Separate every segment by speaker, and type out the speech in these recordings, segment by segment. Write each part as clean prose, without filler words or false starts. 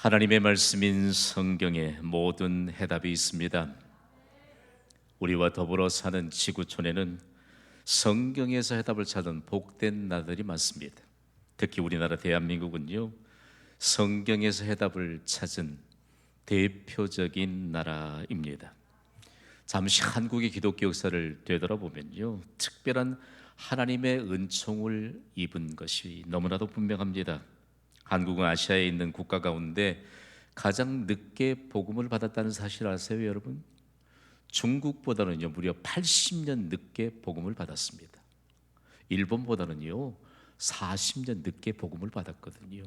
Speaker 1: 하나님의 말씀인 성경에 모든 해답이 있습니다. 우리와 더불어 사는 지구촌에는 성경에서 해답을 찾은 복된 나라들이 많습니다. 특히 우리나라 대한민국은요, 성경에서 해답을 찾은 대표적인 나라입니다. 잠시 한국의 기독교 역사를 되돌아보면요, 특별한 하나님의 은총을 입은 것이 너무나도 분명합니다. 한국은 아시아에 있는 국가 가운데 가장 늦게 복음을 받았다는 사실 아세요, 여러분? 중국보다는요, 무려 80년 늦게 복음을 받았습니다. 일본보다는요, 40년 늦게 복음을 받았거든요.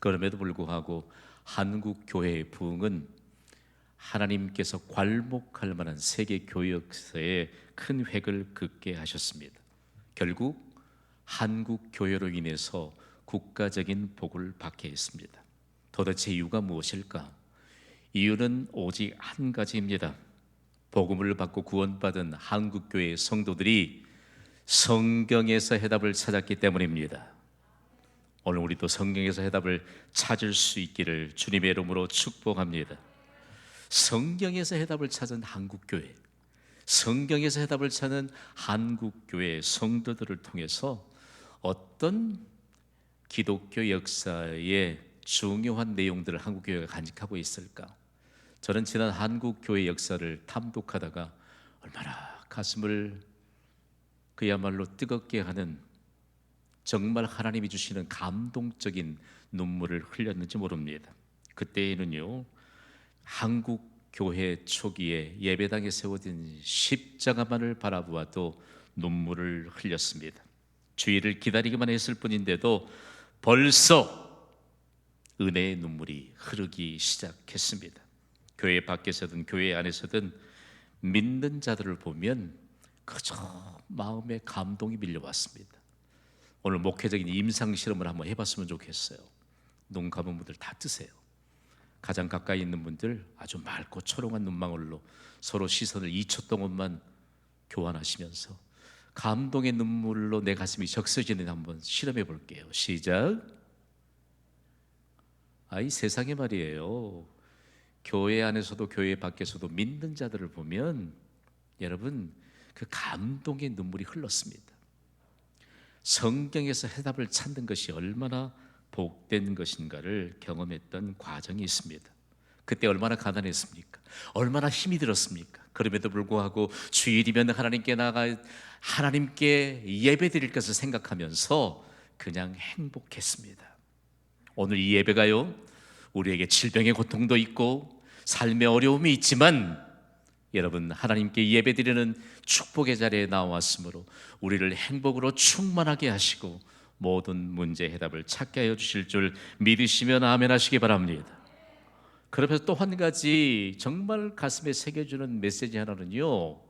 Speaker 1: 그럼에도 불구하고 한국 교회의 부흥은 하나님께서 괄목할 만한 세계 교회 역사에 큰 획을 긋게 하셨습니다. 결국 한국 교회로 인해서 국가적인 복을 받게 했습니다. 도대체 이유가 무엇일까? 이유는 오직 한 가지입니다. 복음을 받고 구원받은 한국 교회의 성도들이 성경에서 해답을 찾았기 때문입니다. 오늘 우리도 성경에서 해답을 찾을 수 있기를 주님의 이름으로 축복합니다. 성경에서 해답을 찾은 한국 교회, 성경에서 해답을 찾는 한국 교회 성도들을 통해서 어떤 기독교 역사의 중요한 내용들을 한국 교회가 간직하고 있을까? 저는 지난 한국 교회 역사를 탐독하다가 얼마나 가슴을 그야말로 뜨겁게 하는, 정말 하나님이 주시는 감동적인 눈물을 흘렸는지 모릅니다. 그때에는요, 한국 교회 초기에 예배당에 세워진 십자가만을 바라보아도 눈물을 흘렸습니다. 주일을 기다리기만 했을 뿐인데도 벌써 은혜의 눈물이 흐르기 시작했습니다. 교회 밖에서든 교회 안에서든 믿는 자들을 보면 그저 마음에 감동이 밀려왔습니다. 오늘 목회적인 임상 실험을 한번 해봤으면 좋겠어요. 눈 감은 분들 다 뜨세요. 가장 가까이 있는 분들 아주 맑고 초롱한 눈망울로 서로 시선을 2초 동안만 교환하시면서 감동의 눈물로 내 가슴이 적셔지는 한번 실험해 볼게요. 시작. 이 세상에 말이에요, 교회 안에서도 교회 밖에서도 믿는 자들을 보면 여러분 그 감동의 눈물이 흘렀습니다. 성경에서 해답을 찾는 것이 얼마나 복된 것인가를 경험했던 과정이 있습니다. 그때 얼마나 가난했습니까? 얼마나 힘이 들었습니까? 그럼에도 불구하고 주일이면 하나님께 나가 하나님께 예배드릴 것을 생각하면서 그냥 행복했습니다. 오늘 이 예배가요, 우리에게 질병의 고통도 있고 삶의 어려움이 있지만 여러분, 하나님께 예배드리는 축복의 자리에 나왔으므로 우리를 행복으로 충만하게 하시고 모든 문제의 해답을 찾게 하여 주실 줄 믿으시면 아멘 하시기 바랍니다. 그러면서 또 한 가지 정말 가슴에 새겨주는 메시지 하나는요,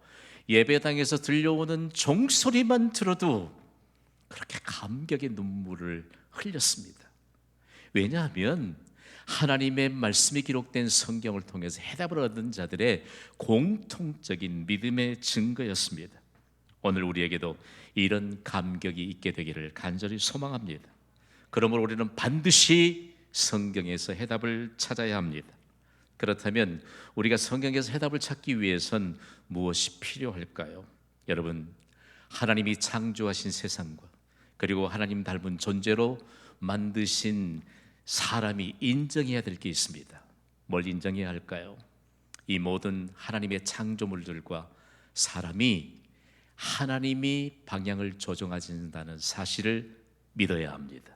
Speaker 1: 예배당에서 들려오는 종소리만 들어도 그렇게 감격의 눈물을 흘렸습니다. 왜냐하면 하나님의 말씀이 기록된 성경을 통해서 해답을 얻은 자들의 공통적인 믿음의 증거였습니다. 오늘 우리에게도 이런 감격이 있게 되기를 간절히 소망합니다. 그러므로 우리는 반드시 성경에서 해답을 찾아야 합니다. 그렇다면 우리가 성경에서 해답을 찾기 위해선 무엇이 필요할까요? 여러분, 하나님이 창조하신 세상과 그리고 하나님 닮은 존재로 만드신 사람이 인정해야 될 게 있습니다. 뭘 인정해야 할까요? 이 모든 하나님의 창조물들과 사람이 하나님이 방향을 조정하신다는 사실을 믿어야 합니다.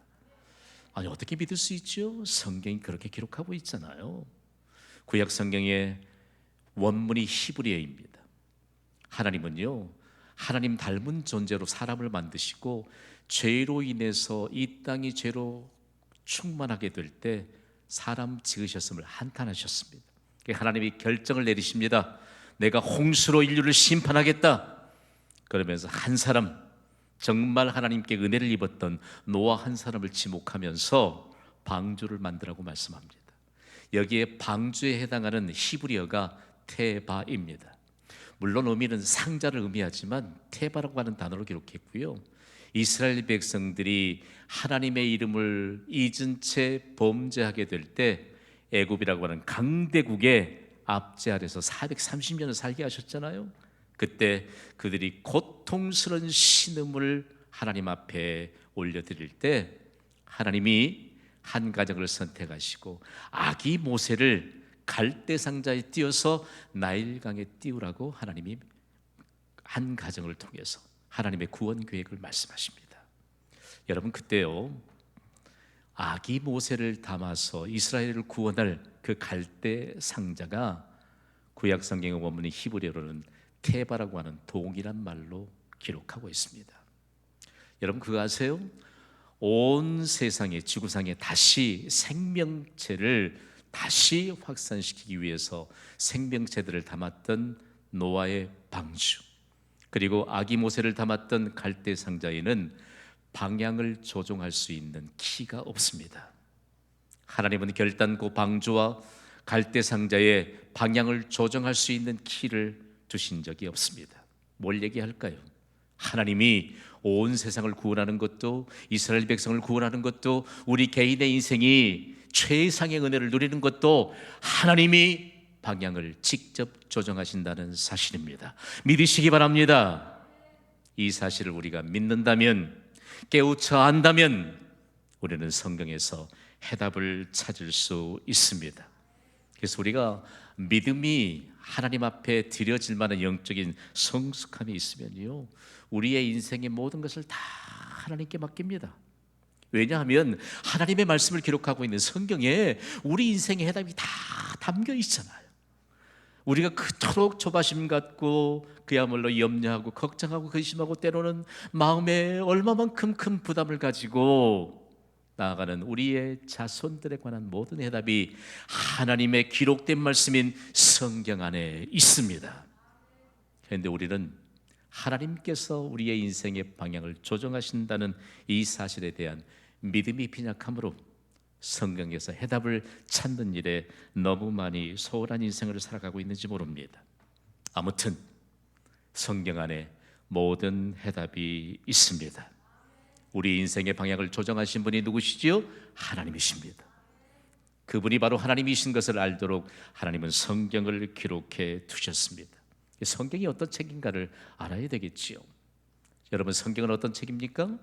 Speaker 1: 아니, 어떻게 믿을 수 있죠? 성경이 그렇게 기록하고 있잖아요. 구약 성경의 원문이 히브리어입니다. 하나님은요, 하나님 닮은 존재로 사람을 만드시고 죄로 인해서 이 땅이 죄로 충만하게 될 때 사람 지으셨음을 한탄하셨습니다. 하나님이 결정을 내리십니다. 내가 홍수로 인류를 심판하겠다. 그러면서 한 사람, 정말 하나님께 은혜를 입었던 노아 한 사람을 지목하면서 방주를 만들라고 말씀합니다. 여기에 방주에 해당하는 히브리어가 테바입니다. 물론 의미는 상자를 의미하지만 테바라고 하는 단어로 기록했고요, 이스라엘 백성들이 하나님의 이름을 잊은 채 범죄하게 될 때 애굽이라고 하는 강대국의 압제 아래서 430년을 살게 하셨잖아요. 그때 그들이 고통스러운 신음을 하나님 앞에 올려드릴 때 하나님이 한 가정을 선택하시고 아기 모세를 갈대 상자에 띄워서 나일강에 띄우라고 하나님이 한 가정을 통해서 하나님의 구원 계획을 말씀하십니다. 여러분, 그때요 아기 모세를 담아서 이스라엘을 구원할 그 갈대 상자가 구약 성경의 원문인 히브리어로는 테바라고 하는 동일한 말로 기록하고 있습니다. 여러분, 그거 아세요? 온 세상에, 지구상에 다시 생명체를 다시 확산시키기 위해서 생명체들을 담았던 노아의 방주, 그리고 아기 모세를 담았던 갈대 상자에는 방향을 조종할 수 있는 키가 없습니다. 하나님은 결단코 방주와 갈대 상자의 방향을 조정할 수 있는 키를 두신 적이 없습니다. 뭘 얘기할까요? 하나님이 온 세상을 구원하는 것도, 이스라엘 백성을 구원하는 것도, 우리 개인의 인생이 최상의 은혜를 누리는 것도 하나님이 방향을 직접 조정하신다는 사실입니다. 믿으시기 바랍니다. 이 사실을 우리가 믿는다면, 깨우쳐 안다면 우리는 성경에서 해답을 찾을 수 있습니다. 그래서 우리가 믿음이 하나님 앞에 드려질 만한 영적인 성숙함이 있으면요, 우리의 인생의 모든 것을 다 하나님께 맡깁니다. 왜냐하면 하나님의 말씀을 기록하고 있는 성경에 우리 인생의 해답이 다 담겨 있잖아요. 우리가 그토록 조바심 갖고 그야말로 염려하고 걱정하고 근심하고 때로는 마음에 얼마만큼 큰 부담을 가지고 나아가는 우리의 자손들에 관한 모든 해답이 하나님의 기록된 말씀인 성경 안에 있습니다. 그런데 우리는 하나님께서 우리의 인생의 방향을 조정하신다는 이 사실에 대한 믿음이 빈약함으로 성경에서 해답을 찾는 일에 너무 많이 소홀한 인생을 살아가고 있는지 모릅니다. 아무튼 성경 안에 모든 해답이 있습니다. 우리 인생의 방향을 조정하신 분이 누구시지요? 하나님이십니다. 그분이 바로 하나님이신 것을 알도록 하나님은 성경을 기록해 두셨습니다. 성경이 어떤 책인가를 알아야 되겠지요. 여러분, 성경은 어떤 책입니까?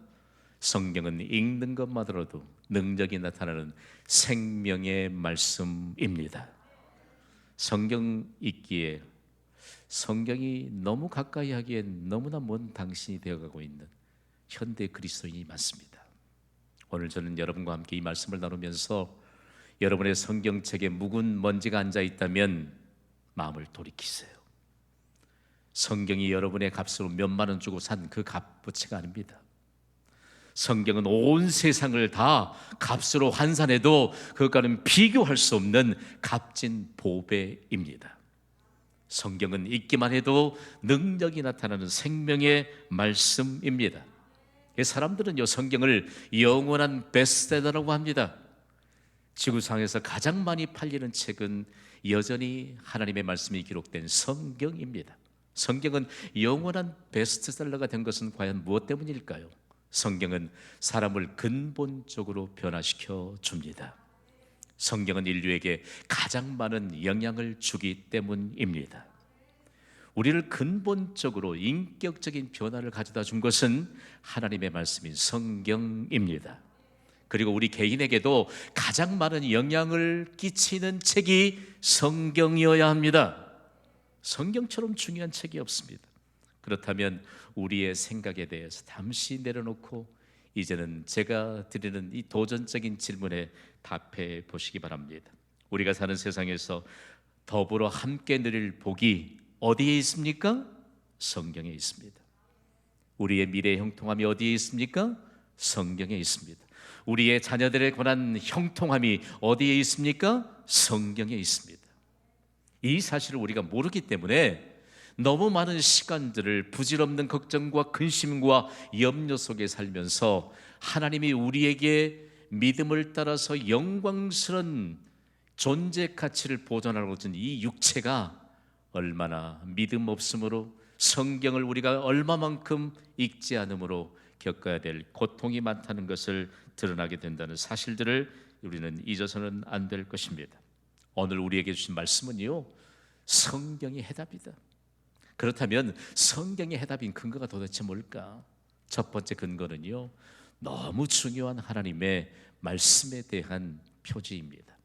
Speaker 1: 성경은 읽는 것만으로도 능력이 나타나는 생명의 말씀입니다. 성경 읽기에 성경이 너무 가까이 하기엔 너무나 먼 당신이 되어가고 있는 현대 그리스도인이 많습니다. 오늘 저는 여러분과 함께 이 말씀을 나누면서 여러분의 성경책에 묵은 먼지가 앉아 있다면 마음을 돌이키세요. 성경이 여러분의 값으로 몇만 원 주고 산 그 값어치가 아닙니다. 성경은 온 세상을 다 값으로 환산해도 그것과는 비교할 수 없는 값진 보배입니다. 성경은 읽기만 해도 능력이 나타나는 생명의 말씀입니다. 사람들은요, 성경을 영원한 베스트셀러라고 합니다. 지구상에서 가장 많이 팔리는 책은 여전히 하나님의 말씀이 기록된 성경입니다. 성경은 영원한 베스트셀러가 된 것은 과연 무엇 때문일까요? 성경은 사람을 근본적으로 변화시켜 줍니다. 성경은 인류에게 가장 많은 영향을 주기 때문입니다. 우리를 근본적으로 인격적인 변화를 가져다 준 것은 하나님의 말씀인 성경입니다. 그리고 우리 개인에게도 가장 많은 영향을 끼치는 책이 성경이어야 합니다. 성경처럼 중요한 책이 없습니다. 그렇다면 우리의 생각에 대해서 잠시 내려놓고 이제는 제가 드리는 이 도전적인 질문에 답해 보시기 바랍니다. 우리가 사는 세상에서 더불어 함께 누릴 복이 어디에 있습니까? 성경에 있습니다. 우리의 미래 형통함이 어디에 있습니까? 성경에 있습니다. 우리의 자녀들에 관한 형통함이 어디에 있습니까? 성경에 있습니다. 이 사실을 우리가 모르기 때문에 너무 많은 시간들을 부질없는 걱정과 근심과 염려 속에 살면서 하나님이 우리에게 믿음을 따라서 영광스러운 존재 가치를 보존하고 있는 이 육체가 얼마나 믿음 없음으로, 성경을 우리가 얼마만큼 읽지 않음으로 겪어야 될 고통이 많다는 것을 드러나게 된다는 사실들을 우리는 잊어서는 안 될 것입니다. 오늘 우리에게 주신 말씀은요, 성경이 해답이다. 그렇다면 성경의 해답인 근거가 도대체 뭘까? 첫 번째 근거는요, 너무 중요한 하나님의 말씀에 대한 표지입니다.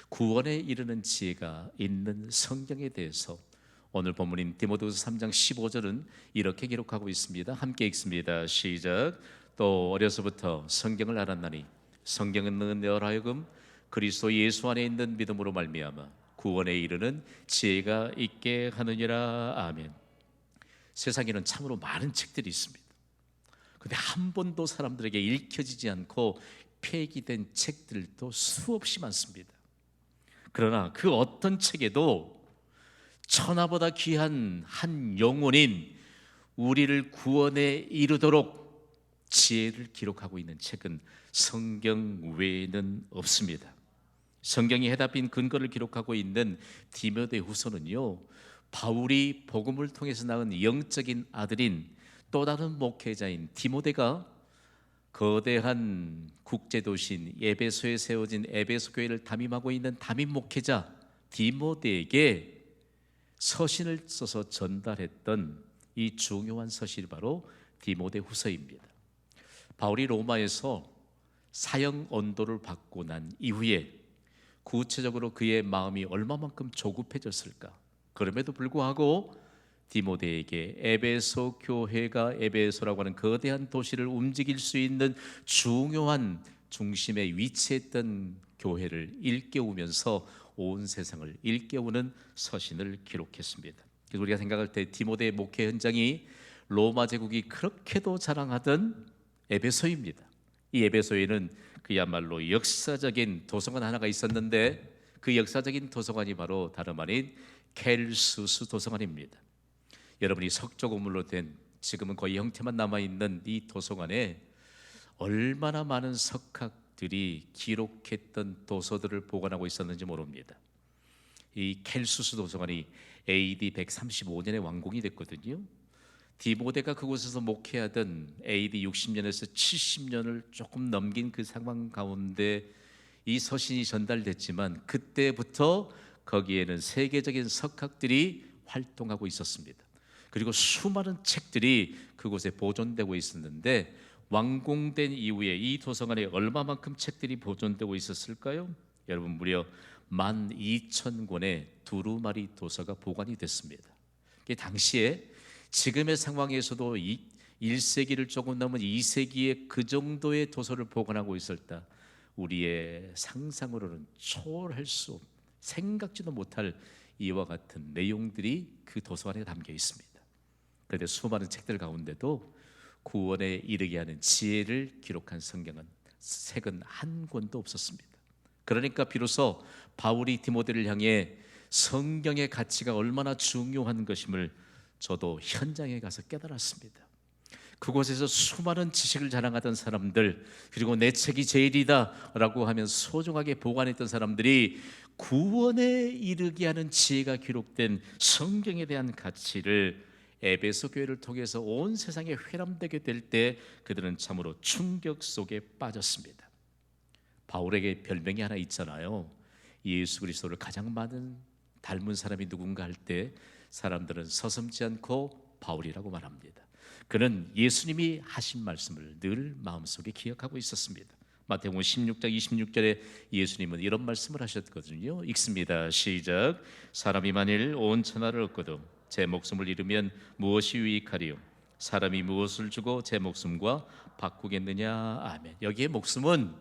Speaker 1: 구원에 이르는 지혜가 있는 성경에 대해서 오늘 본문인 디모데후서 3장 15절은 이렇게 기록하고 있습니다. 함께 읽습니다. 시작. 또 어려서부터 성경을 알았나니 성경은 너로 하여금 그리스도 예수 안에 있는 믿음으로 말미암아 구원에 이르는 지혜가 있게 하느니라. 아멘. 세상에는 참으로 많은 책들이 있습니다. 근데 한 번도 사람들에게 읽혀지지 않고 폐기된 책들도 수없이 많습니다. 그러나 그 어떤 책에도 천하보다 귀한 한 영혼인 우리를 구원에 이르도록 지혜를 기록하고 있는 책은 성경 외에는 없습니다. 성경이 해답인 근거를 기록하고 있는 디모데후서는요, 바울이 복음을 통해서 낳은 영적인 아들인 또 다른 목회자인 디모데가 거대한 국제도시인 에베소에 세워진 에베소 교회를 담임하고 있는 담임 목회자 디모데에게 서신을 써서 전달했던 이 중요한 서신이 바로 디모데후서입니다. 바울이 로마에서 사형 언도를 받고 난 이후에 구체적으로 그의 마음이 얼마만큼 조급해졌을까? 그럼에도 불구하고 디모데에게 에베소 교회가 에베소라고 하는 거대한 도시를 움직일 수 있는 중요한 중심에 위치했던 교회를 일깨우면서 온 세상을 일깨우는 서신을 기록했습니다. 그래서 우리가 생각할 때 디모데의 목회 현장이 로마 제국이 그렇게도 자랑하던 에베소입니다. 이 에베소에는 그야말로 역사적인 도서관 하나가 있었는데 그 역사적인 도서관이 바로 다름 아닌 켈수스 도서관입니다. 여러분이 석조 건물로 된 지금은 거의 형태만 남아있는 이 도서관에 얼마나 많은 석학들이 기록했던 도서들을 보관하고 있었는지 모릅니다. 이 켈수스 도서관이 AD 135년에 완공이 됐거든요. 디모데가 그곳에서 목회하던 AD 60년에서 70년을 조금 넘긴 그 상황 가운데 이 서신이 전달됐지만 그때부터 거기에는 세계적인 석학들이 활동하고 있었습니다. 그리고 수많은 책들이 그곳에 보존되고 있었는데 완공된 이후에 이 도서관에 얼마만큼 책들이 보존되고 있었을까요? 여러분, 무려 12,000권의 두루마리 도서가 보관이 됐습니다. 당시에 지금의 상황에서도 1세기를 조금 넘은 2세기에 그 정도의 도서를 보관하고 있었다. 우리의 상상으로는 초월할 수 없는, 생각지도 못할 이와 같은 내용들이 그 도서관에 담겨 있습니다. 그런데 수많은 책들 가운데도 구원에 이르게 하는 지혜를 기록한 책은 한 권도 없었습니다. 그러니까 비로소 바울이 디모데를 향해 성경의 가치가 얼마나 중요한 것임을 저도 현장에 가서 깨달았습니다. 그곳에서 수많은 지식을 자랑하던 사람들, 그리고 내 책이 제일이다 라고 하면 소중하게 보관했던 사람들이 구원에 이르게 하는 지혜가 기록된 성경에 대한 가치를 에베소 교회를 통해서 온 세상에 회람되게 될 때 그들은 참으로 충격 속에 빠졌습니다. 바울에게 별명이 하나 있잖아요. 예수 그리스도를 가장 많은 닮은 사람이 누군가 할 때 사람들은 서슴지 않고 바울이라고 말합니다. 그는 예수님이 하신 말씀을 늘 마음속에 기억하고 있었습니다. 마태복음 16장 26절에 예수님은 이런 말씀을 하셨거든요. 읽습니다. 시작. 사람이 만일 온 천하를 얻고도 제 목숨을 잃으면 무엇이 유익하리요? 사람이 무엇을 주고 제 목숨과 바꾸겠느냐? 아멘. 여기에 목숨은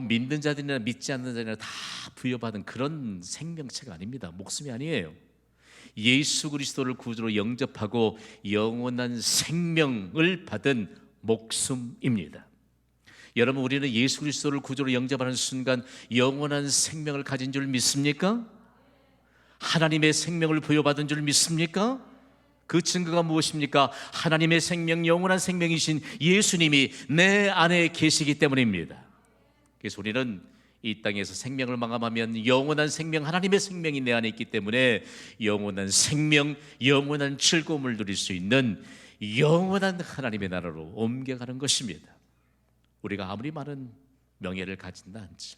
Speaker 1: 믿는 자들이나 믿지 않는 자들이나 다 부여받은 그런 생명체가 아닙니다. 목숨이 아니에요. 예수 그리스도를 구주로 영접하고 영원한 생명을 받은 목숨입니다. 여러분, 우리는 예수 그리스도를 구주로 영접하는 순간 영원한 생명을 가진 줄 믿습니까? 하나님의 생명을 부여받은 줄 믿습니까? 그 증거가 무엇입니까? 하나님의 생명, 영원한 생명이신 예수님이 내 안에 계시기 때문입니다. 그래서 우리는 이 땅에서 생명을 마감하면 영원한 생명, 하나님의 생명이 내 안에 있기 때문에 영원한 생명, 영원한 즐거움을 누릴 수 있는 영원한 하나님의 나라로 옮겨가는 것입니다. 우리가 아무리 많은 명예를 가진다 한지,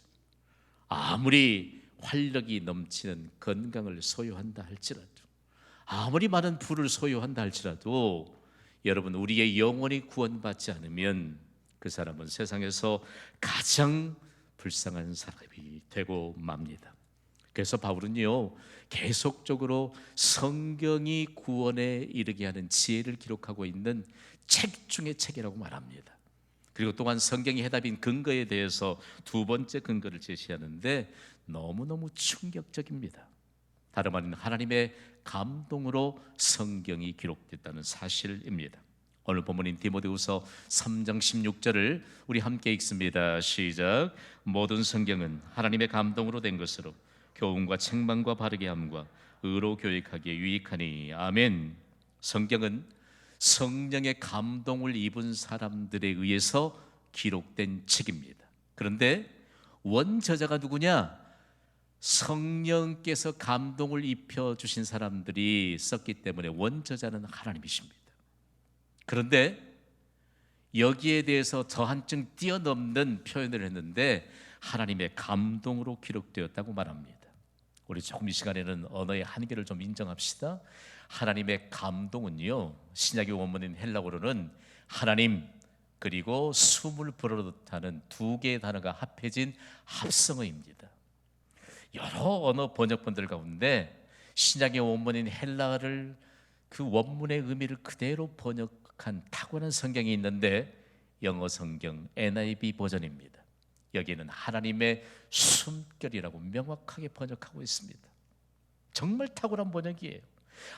Speaker 1: 아무리 활력이 넘치는 건강을 소유한다 할지라도, 아무리 많은 부를 소유한다 할지라도 여러분, 우리의 영혼이 구원받지 않으면 그 사람은 세상에서 가장 불쌍한 사람이 되고 맙니다. 그래서 바울은요, 계속적으로 성경이 구원에 이르게 하는 지혜를 기록하고 있는 책 중의 책이라고 말합니다. 그리고 또한 성경이 해답인 근거에 대해서 두 번째 근거를 제시하는데 너무너무 충격적입니다. 다름 아닌 하나님의 감동으로 성경이 기록됐다는 사실입니다. 오늘 본문인 디모데후서 3장 16절을 우리 함께 읽습니다. 시작. 모든 성경은 하나님의 감동으로 된 것으로 교훈과 책망과 바르게 함과 의로 교육하기에 유익하니. 아멘. 성경은 성령의 감동을 입은 사람들에 의해서 기록된 책입니다. 그런데 원저자가 누구냐? 성령께서 감동을 입혀주신 사람들이 썼기 때문에 원저자는 하나님이십니다. 그런데 여기에 대해서 저 한층 뛰어넘는 표현을 했는데 하나님의 감동으로 기록되었다고 말합니다. 우리 조금 이 시간에는 언어의 한계를 좀 인정합시다. 하나님의 감동은요, 신약의 원문인 헬라어로는 하나님 그리고 숨을 불어넣다는 두 개의 단어가 합해진 합성어입니다. 여러 언어 번역본들 가운데 신약의 원문인 헬라어를 그 원문의 의미를 그대로 번역한 탁월한 성경이 있는데 영어 성경 NIV 버전입니다. 여기에는 하나님의 숨결이라고 명확하게 번역하고 있습니다. 정말 탁월한 번역이에요.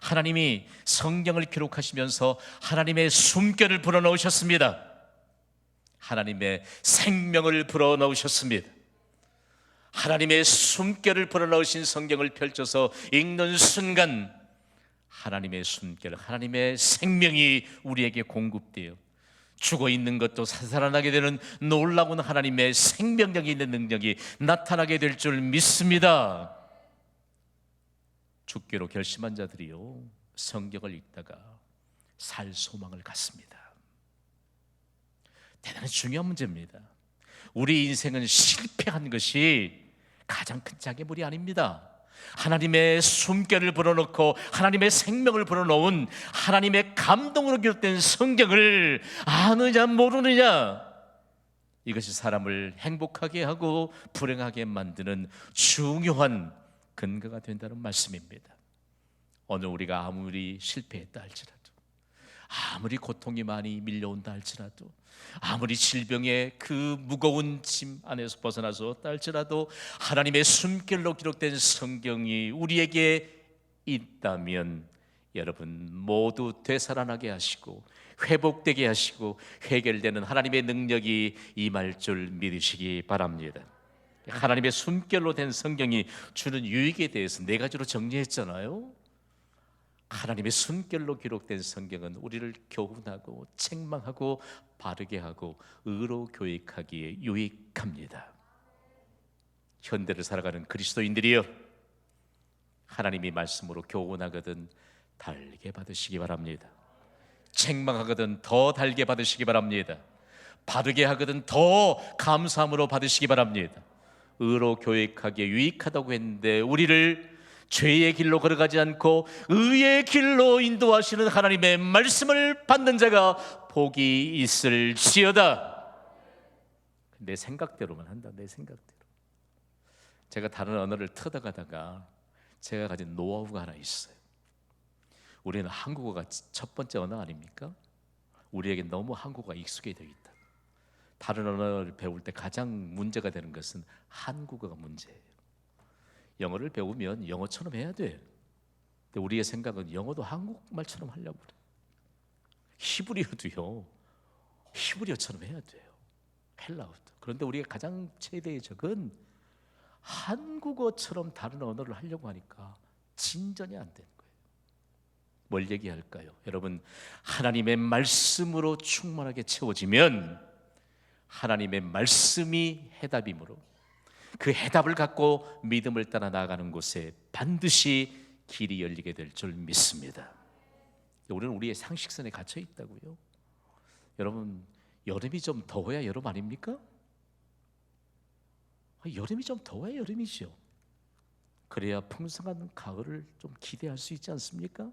Speaker 1: 하나님이 성경을 기록하시면서 하나님의 숨결을 불어넣으셨습니다. 하나님의 생명을 불어넣으셨습니다. 하나님의 숨결을 불어넣으신 성경을 펼쳐서 읽는 순간 하나님의 숨결, 하나님의 생명이 우리에게 공급돼요. 죽어있는 것도 살아나게 되는 놀라운 하나님의 생명력이 있는 능력이 나타나게 될 줄 믿습니다. 죽기로 결심한 자들이요, 성경을 읽다가 살 소망을 갖습니다. 대단히 중요한 문제입니다. 우리 인생은 실패한 것이 가장 큰 장애물이 아닙니다. 하나님의 숨결을 불어넣고 하나님의 생명을 불어넣은 하나님의 감동으로 기록된 성경을 아느냐 모르느냐, 이것이 사람을 행복하게 하고 불행하게 만드는 중요한 근거가 된다는 말씀입니다. 오늘 우리가 아무리 실패했다 할지라도, 아무리 고통이 많이 밀려온다 할지라도, 아무리 질병의 그 무거운 짐 안에서 벗어나서었다 할지라도 하나님의 숨결로 기록된 성경이 우리에게 있다면 여러분 모두 되살아나게 하시고 회복되게 하시고 해결되는 하나님의 능력이 임할 줄 믿으시기 바랍니다. 하나님의 숨결로 된 성경이 주는 유익에 대해서 네 가지로 정리했잖아요. 하나님의 숨결로 기록된 성경은 우리를 교훈하고 책망하고 바르게 하고 의로 교육하기에 유익합니다. 현대를 살아가는 그리스도인들이여, 하나님이 말씀으로 교훈하거든 달게 받으시기 바랍니다. 책망하거든 더 달게 받으시기 바랍니다. 바르게 하거든 더 감사함으로 받으시기 바랍니다. 의로 교육하기에 유익하다고 했는데 우리를 죄의 길로 걸어가지 않고 의의 길로 인도하시는 하나님의 말씀을 받는 자가 복이 있을지어다. 내 생각대로만 한다. 내 생각대로. 제가 다른 언어를 터득하다가 제가 가진 노하우가 하나 있어요. 우리는 한국어가 첫 번째 언어 아닙니까? 우리에게 너무 한국어가 익숙해 되어 있다. 다른 언어를 배울 때 가장 문제가 되는 것은 한국어가 문제예요. 영어를 배우면 영어처럼 해야 돼. 근데 우리의 생각은 영어도 한국말처럼 하려고 그래. 히브리어도요, 히브리어처럼 해야 돼요. 헬라어도. 그런데 우리가 가장 최대의 적은 한국어처럼 다른 언어를 하려고 하니까 진전이 안 되는 거예요. 뭘 얘기할까요? 여러분, 하나님의 말씀으로 충만하게 채워지면 하나님의 말씀이 해답이므로 그 해답을 갖고 믿음을 따라 나아가는 곳에 반드시 길이 열리게 될 줄 믿습니다. 우리는 우리의 상식선에 갇혀 있다고요. 여러분, 여름이 좀 더워야 여름 아닙니까? 여름이 좀 더워야 여름이죠. 그래야 풍성한 가을을 좀 기대할 수 있지 않습니까?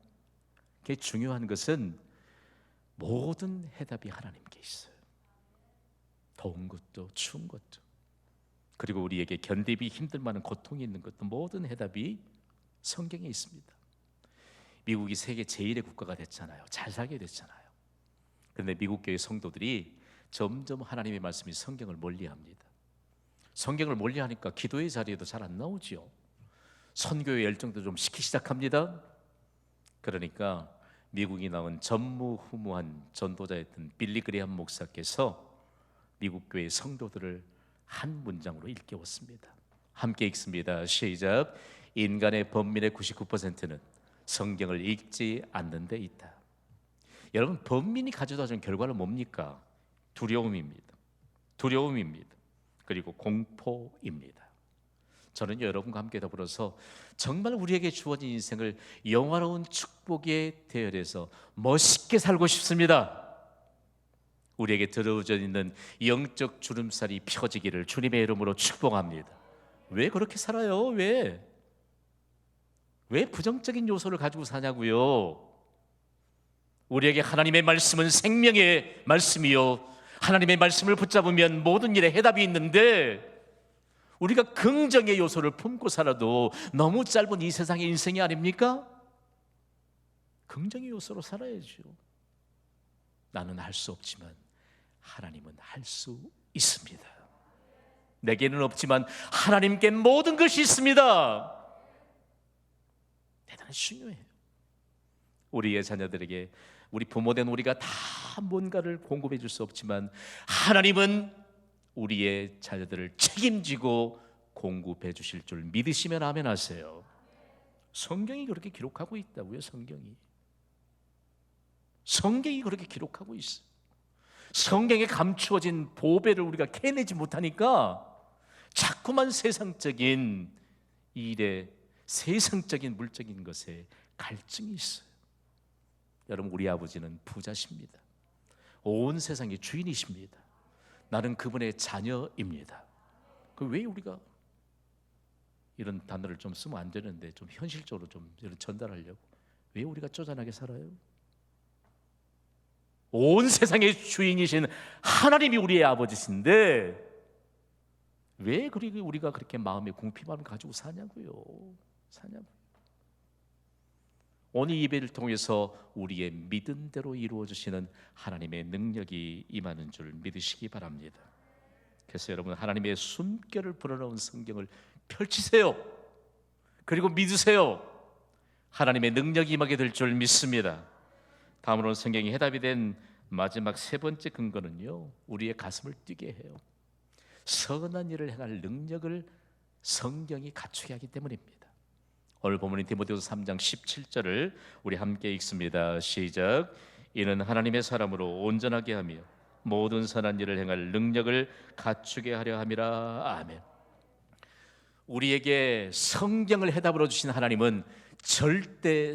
Speaker 1: 그게 중요한 것은 모든 해답이 하나님께 있어요. 더운 것도 추운 것도, 그리고 우리에게 견디기 힘들 만한 고통이 있는 것도 모든 해답이 성경에 있습니다. 미국이 세계 제1의 국가가 됐잖아요. 잘 살게 됐잖아요. 그런데 미국 교회 성도들이 점점 하나님의 말씀이 성경을 멀리합니다. 성경을 멀리하니까 기도의 자리에도 잘 안 나오지요. 선교의 열정도 좀 식기 시작합니다. 그러니까 미국이 나온 전무후무한 전도자였던 빌리 그레이엄 목사께서 미국 교회 성도들을 한 문장으로 일깨웠습니다. 함께 읽습니다. 시작. 인간의 범민의 99%는 성경을 읽지 않는 데 있다. 여러분, 범민이 가져다 준 결과는 뭡니까? 두려움입니다. 두려움입니다. 그리고 공포입니다. 저는 여러분과 함께 더불어서 정말 우리에게 주어진 인생을 영화로운 축복의 대열에서 멋있게 살고 싶습니다. 우리에게 들어져 있는 영적 주름살이 펴지기를 주님의 이름으로 축복합니다. 왜 그렇게 살아요? 왜 부정적인 요소를 가지고 사냐고요? 우리에게 하나님의 말씀은 생명의 말씀이요, 하나님의 말씀을 붙잡으면 모든 일에 해답이 있는데, 우리가 긍정의 요소를 품고 살아도 너무 짧은 이 세상의 인생이 아닙니까? 긍정의 요소로 살아야죠. 나는 할 수 없지만 하나님은 할 수 있습니다. 내게는 없지만 하나님께 모든 것이 있습니다. 대단히 중요해요. 우리의 자녀들에게, 우리 부모된 우리가 다 뭔가를 공급해 줄 수 없지만 하나님은 우리의 자녀들을 책임지고 공급해 주실 줄 믿으시면 아멘 하세요. 성경이 그렇게 기록하고 있다고요. 성경이 그렇게 기록하고 있어요. 성경에 감추어진 보배를 우리가 캐내지 못하니까 자꾸만 세상적인 일에, 세상적인 물적인 것에 갈증이 있어요. 여러분, 우리 아버지는 부자십니다. 온 세상의 주인이십니다. 나는 그분의 자녀입니다. 왜 우리가 이런 단어를 좀 쓰면 안 되는데 좀 현실적으로 좀 전달하려고 왜 우리가 쪼잔하게 살아요? 온 세상의 주인이신 하나님이 우리의 아버지신데 왜 그리고 우리가 그렇게 마음의 궁핍함을 가지고 사냐고요. 오늘 예배를 통해서 우리의 믿음대로 이루어지시는 하나님의 능력이 임하는 줄 믿으시기 바랍니다. 그래서 여러분, 하나님의 숨결을 불어넣은 성경을 펼치세요. 그리고 믿으세요. 하나님의 능력이 임하게 될 줄 믿습니다. 다음으로는 성경이 해답이 된 마지막 세 번째 근거는요, 우리의 가슴을 뛰게 해요. 선한 일을 행할 능력을 성경이 갖추게 하기 때문입니다. 오늘 본문인 디모데후서 3장 17절을 우리 함께 읽습니다. 시작. 이는 하나님의 사람으로 온전하게 하며 모든 선한 일을 행할 능력을 갖추게 하려 함이라. 아멘. 우리에게 성경을 해답으로 주신 하나님은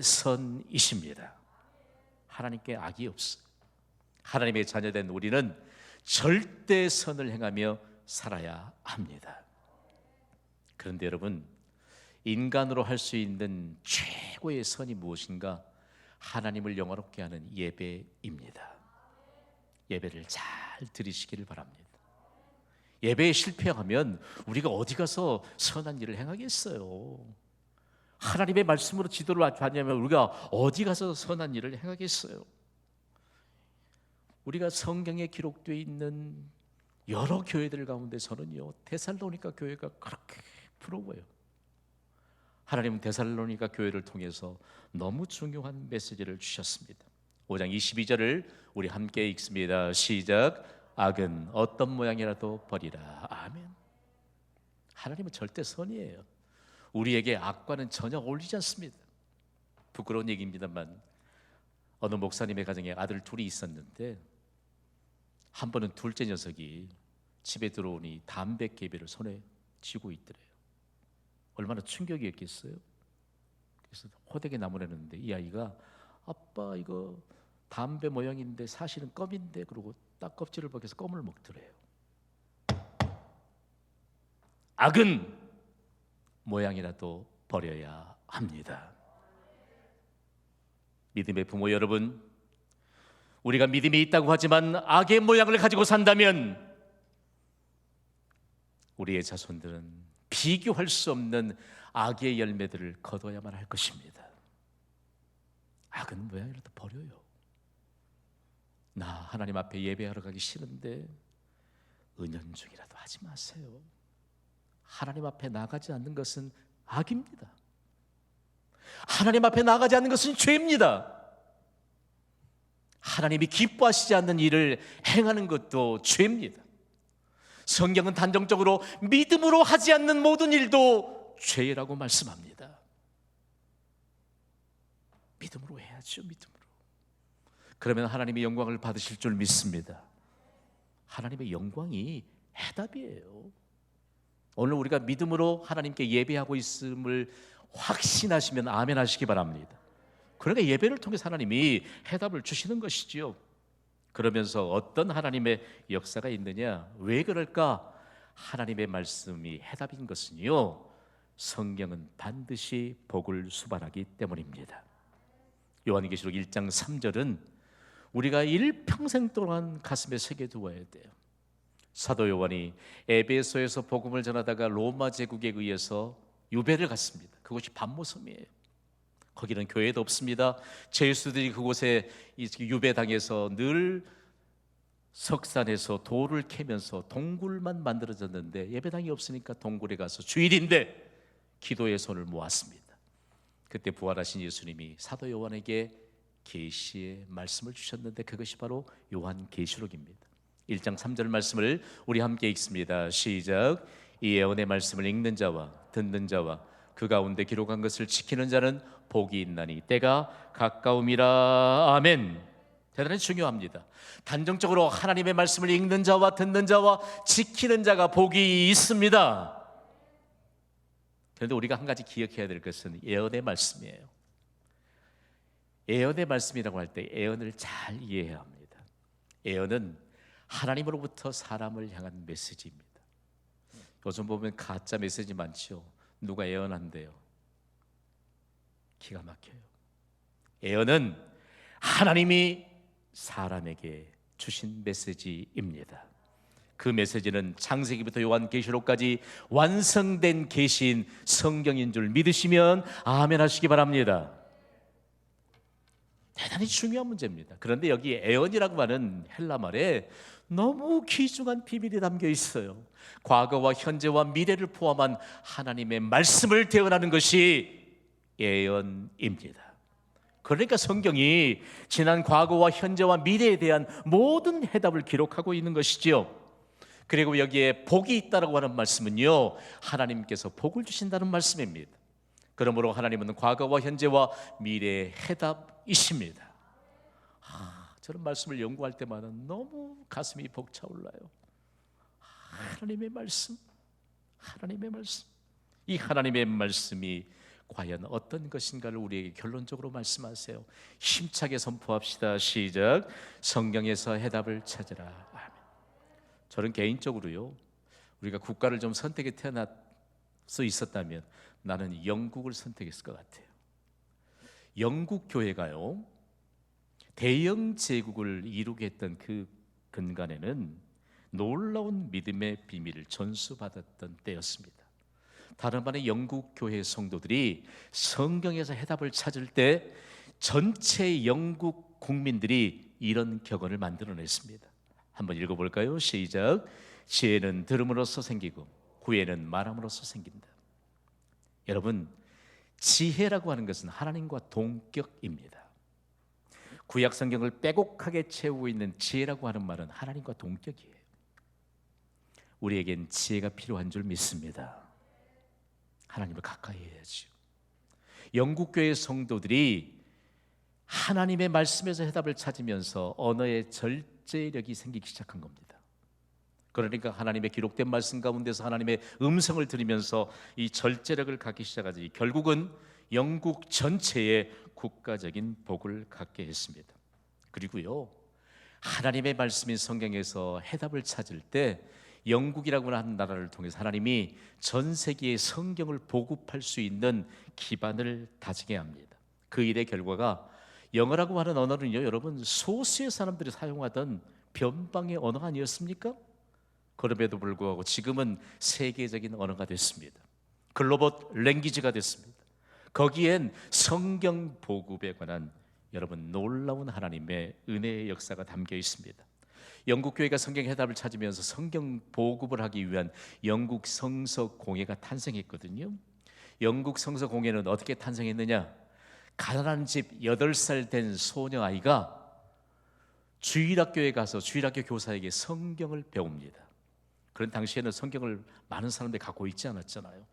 Speaker 1: 절대선이십니다. 하나님께 악이 없어요. 하나님의 자녀된 우리는 절대선을 행하며 살아야 합니다. 그런데 여러분, 인간으로 할 수 있는 최고의 선이 무엇인가? 하나님을 영화롭게 하는 예배입니다. 예배를 잘 드리시기를 바랍니다. 예배에 실패하면 우리가 어디 가서 선한 일을 행하겠어요? 하나님의 말씀으로 지도를 받냐면 우리가 어디 가서 선한 일을 행하겠어요? 우리가 성경에 기록되어 있는 여러 교회들 가운데서는요, 데살로니가 교회가 그렇게 부러워요. 하나님은 데살로니가 교회를 통해서 너무 중요한 메시지를 주셨습니다. 5장 22절을 우리 함께 읽습니다. 시작. 악은 어떤 모양이라도 버리라. 아멘. 하나님은 절대 선이에요. 우리에게 악과는 전혀 어울리지 않습니다. 부끄러운 얘기입니다만 어느 목사님의 가정에 아들 둘이 있었는데 한 번은 둘째 녀석이 집에 들어오니 담배 개비를 손에 쥐고 있더래요. 얼마나 충격이었겠어요. 그래서 호되게 나무라는데 이 아이가 아빠 이거 담배 모양인데 사실은 껌인데, 그러고 딱 껍질을 벗겨서 껌을 먹더래요. 악은 모양이라도 버려야 합니다. 믿음의 부모 여러분, 우리가 믿음이 있다고 하지만 악의 모양을 가지고 산다면 우리의 자손들은 비교할 수 없는 악의 열매들을 거둬야만 할 것입니다. 악은 모양이라도 버려요. 나 하나님 앞에 예배하러 가기 싫은데 은연중이라도 하지 마세요. 하나님 앞에 나가지 않는 것은 악입니다. 하나님 앞에 나가지 않는 것은 죄입니다. 하나님이 기뻐하시지 않는 일을 행하는 것도 죄입니다. 성경은 단정적으로 믿음으로 하지 않는 모든 일도 죄라고 말씀합니다. 믿음으로 해야죠. 믿음으로. 그러면 하나님의 영광을 받으실 줄 믿습니다. 하나님의 영광이 해답이에요. 오늘 우리가 믿음으로 하나님께 예배하고 있음을 확신하시면 아멘 하시기 바랍니다. 그러니까 예배를 통해서 하나님이 해답을 주시는 것이지요. 그러면서 어떤 하나님의 역사가 있느냐? 왜 그럴까? 하나님의 말씀이 해답인 것은요, 성경은 반드시 복을 수반하기 때문입니다. 요한계시록 1장 3절은 우리가 일평생 동안 가슴에 새겨두어야 돼요. 사도 요한이 에베소에서 복음을 전하다가 로마 제국에 의해서 유배를 갔습니다. 그곳이 반모섬이에요. 거기는 교회도 없습니다. 죄수들이 그곳에 유배당해서 늘 석산에서 돌을 캐면서 동굴만 만들어졌는데 예배당이 없으니까 동굴에 가서 주일인데 기도의 손을 모았습니다. 그때 부활하신 예수님이 사도 요한에게 계시의 말씀을 주셨는데 그것이 바로 요한계시록입니다. 1장 3절 말씀을 우리 함께 읽습니다. 시작. 이 예언의 말씀을 읽는 자와 듣는 자와 그 가운데 기록한 것을 지키는 자는 복이 있나니 때가 가까움이라. 아멘. 대단히 중요합니다. 단정적으로 하나님의 말씀을 읽는 자와 듣는 자와 지키는 자가 복이 있습니다. 그런데 우리가 한 가지 기억해야 될 것은 예언의 말씀이에요. 예언의 말씀이라고 할 때 예언을 잘 이해해야 합니다. 예언은 하나님으로부터 사람을 향한 메시지입니다. 요즘 보면 가짜 메시지 많죠. 누가 예언한대요. 기가 막혀요. 예언은 하나님이 사람에게 주신 메시지입니다. 그 메시지는 창세기부터 요한계시록까지 완성된 계시인 성경인 줄 믿으시면 아멘 하시기 바랍니다. 대단히 중요한 문제입니다. 그런데 여기 예언이라고 하는 헬라 말에 너무 귀중한 비밀이 담겨 있어요. 과거와 현재와 미래를 포함한 하나님의 말씀을 대언하는 것이 예언입니다. 그러니까 성경이 지난 과거와 현재와 미래에 대한 모든 해답을 기록하고 있는 것이지요. 그리고 여기에 복이 있다라고 하는 말씀은요, 하나님께서 복을 주신다는 말씀입니다. 그러므로 하나님은 과거와 현재와 미래의 해답이십니다. 저런 말씀을 연구할 때마다 너무 가슴이 벅차올라요. 하나님의 말씀, 하나님의 말씀. 이 하나님의 말씀이 과연 어떤 것인가를 우리에게 결론적으로 말씀하세요. 힘차게 선포합시다. 시작. 성경에서 해답을 찾으라. 아멘. 저는 개인적으로요, 우리가 국가를 좀 선택해 태어날 수 있었다면 나는 영국을 선택했을 것 같아요. 영국 교회가요, 대영 제국을 이루게 했던 그 근간에는 놀라운 믿음의 비밀을 전수받았던 때였습니다. 다른 말에 영국 교회 성도들이 성경에서 해답을 찾을 때 전체 영국 국민들이 이런 격언을 만들어냈습니다. 한번 읽어볼까요? 시작. 지혜는 들음으로써 생기고 구애는 말함으로써 생긴다. 여러분, 지혜라고 하는 것은 하나님과 동격입니다. 구약 성경을 빼곡하게 채우고 있는 지혜라고 하는 말은 하나님과 동격이에요. 우리에겐 지혜가 필요한 줄 믿습니다. 하나님을 가까이 해야죠. 영국교회 성도들이 하나님의 말씀에서 해답을 찾으면서 언어의 절제력이 생기기 시작한 겁니다. 그러니까 하나님의 기록된 말씀 가운데서 하나님의 음성을 들으면서 이 절제력을 갖기 시작하지, 결국은 영국 전체에 국가적인 복을 갖게 했습니다. 그리고요, 하나님의 말씀인 성경에서 해답을 찾을 때 영국이라고 하는 나라를 통해서 하나님이 전 세계에 성경을 보급할 수 있는 기반을 다지게 합니다. 그 일의 결과가 영어라고 하는 언어는요, 여러분 소수의 사람들이 사용하던 변방의 언어 아니었습니까? 그럼에도 불구하고 지금은 세계적인 언어가 됐습니다. 글로벌 랭귀지가 됐습니다. 거기엔 성경 보급에 관한 여러분 놀라운 하나님의 은혜의 역사가 담겨 있습니다. 영국 교회가 성경 해답을 찾으면서 성경 보급을 하기 위한 영국 성서 공회가 탄생했거든요. 영국 성서 공회는 어떻게 탄생했느냐? 가난한 집 8살 된 소녀 아이가 주일학교에 가서 주일학교 교사에게 성경을 배웁니다. 그런 당시에는 성경을 많은 사람들이 갖고 있지 않았잖아요.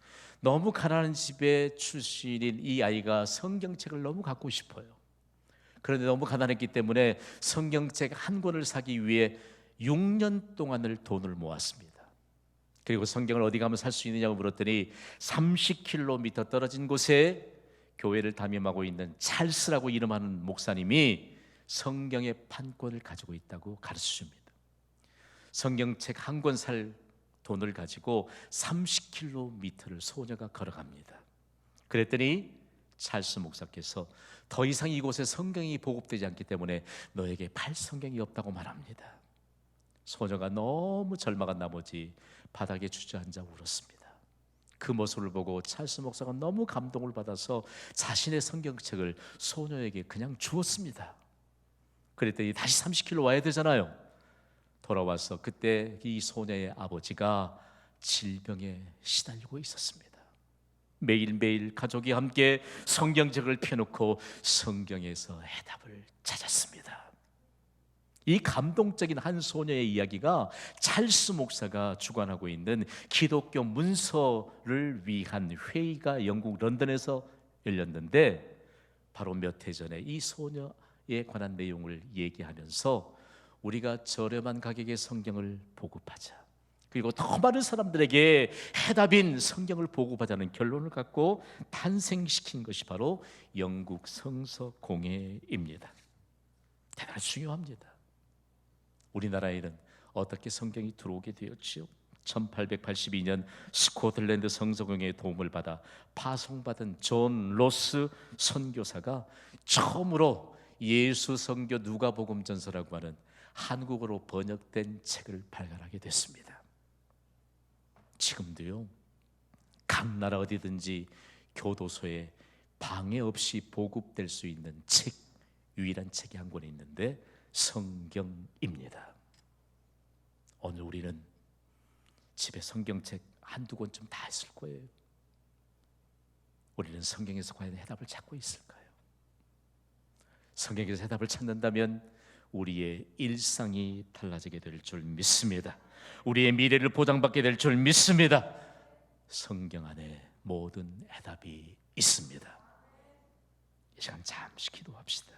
Speaker 1: 너무 가난한 집의 출신인 이 아이가 성경책을 너무 갖고 싶어요. 그런데 너무 가난했기 때문에 성경책 한 권을 사기 위해 6년 동안을 돈을 모았습니다. 그리고 성경을 어디 가면 살 수 있느냐고 물었더니 30km 떨어진 곳에 교회를 담임하고 있는 찰스라고 이름하는 목사님이 성경의 판권을 가지고 있다고 가르쳐 줍니다. 성경책 한 권 살 돈을 가지고 30km를 소녀가 걸어갑니다. 그랬더니 찰스 목사께서 더 이상 이곳에 성경이 보급되지 않기 때문에 너에게 팔 성경이 없다고 말합니다. 소녀가 너무 절망한 나머지 바닥에 주저앉아 울었습니다. 그 모습을 보고 찰스 목사가 너무 감동을 받아서 자신의 성경책을 소녀에게 그냥 주었습니다. 그랬더니 다시 30km 와야 되잖아요. 돌아와서 그때 이 소녀의 아버지가 질병에 시달리고 있었습니다. 매일매일 가족이 함께 성경책을 펴놓고 성경에서 해답을 찾았습니다. 이 감동적인 한 소녀의 이야기가 찰스 목사가 주관하고 있는 기독교 문서를 위한 회의가 영국 런던에서 열렸는데, 바로 몇 해 전에 이 소녀에 관한 내용을 얘기하면서 우리가 저렴한 가격의 성경을 보급하자, 그리고 더 많은 사람들에게 해답인 성경을 보급하자는 결론을 갖고 탄생시킨 것이 바로 영국 성서 공회입니다. 대단히 중요합니다. 우리나라에는 어떻게 성경이 들어오게 되었지요? 1882년 스코틀랜드 성서공회의 도움을 받아 파송받은 존 로스 선교사가 처음으로 예수 성교 누가복음 전서라고 하는 한국어로 번역된 책을 발간하게 됐습니다. 지금도요, 각 나라 어디든지 교도소에 방해 없이 보급될 수 있는 책, 유일한 책이 한 권이 있는데 성경입니다. 오늘 우리는 집에 성경책 한두 권쯤 다 있을 거예요. 우리는 성경에서 과연 해답을 찾고 있을까요? 성경에서 해답을 찾는다면 우리의 일상이 달라지게 될 줄 믿습니다. 우리의 미래를 보장받게 될 줄 믿습니다. 성경 안에 모든 해답이 있습니다. 이 시간 잠시 기도합시다.